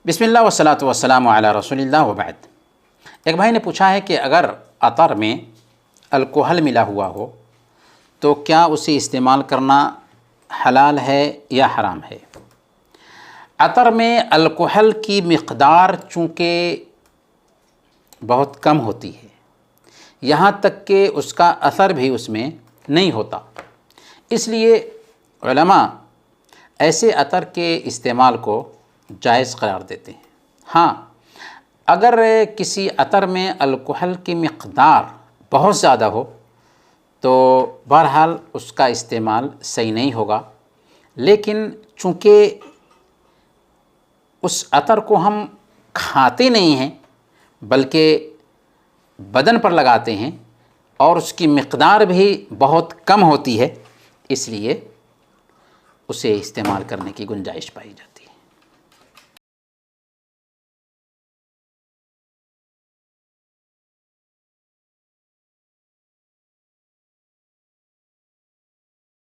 बिस्मिल्लाह वस्सलातु वस्सलामु अला रसूलिल्लाह व बाद। एक भाई ने पूछा है कि अगर अतर में अल्कोहल मिला हुआ हो तो क्या उसे इस्तेमाल करना हलाल है या हराम है। अतर में अल्कोहल की मिक़दार चूँकि बहुत कम होती है, यहाँ तक कि उसका असर भी उसमें नहीं होता, इसलिए उलमा ऐसे अतर के इस्तेमाल को जायज़ करार देते हैं। हाँ, अगर किसी अतर में अल्कोहल की मिक़दार बहुत ज़्यादा हो तो बहरहाल उसका इस्तेमाल सही नहीं होगा, लेकिन चूँकि उस अतर को हम खाते नहीं हैं बल्कि बदन पर लगाते हैं और उसकी मिक़दार भी बहुत कम होती है, इसलिए उसे इस्तेमाल करने की गुंजाइश पाई जाती है।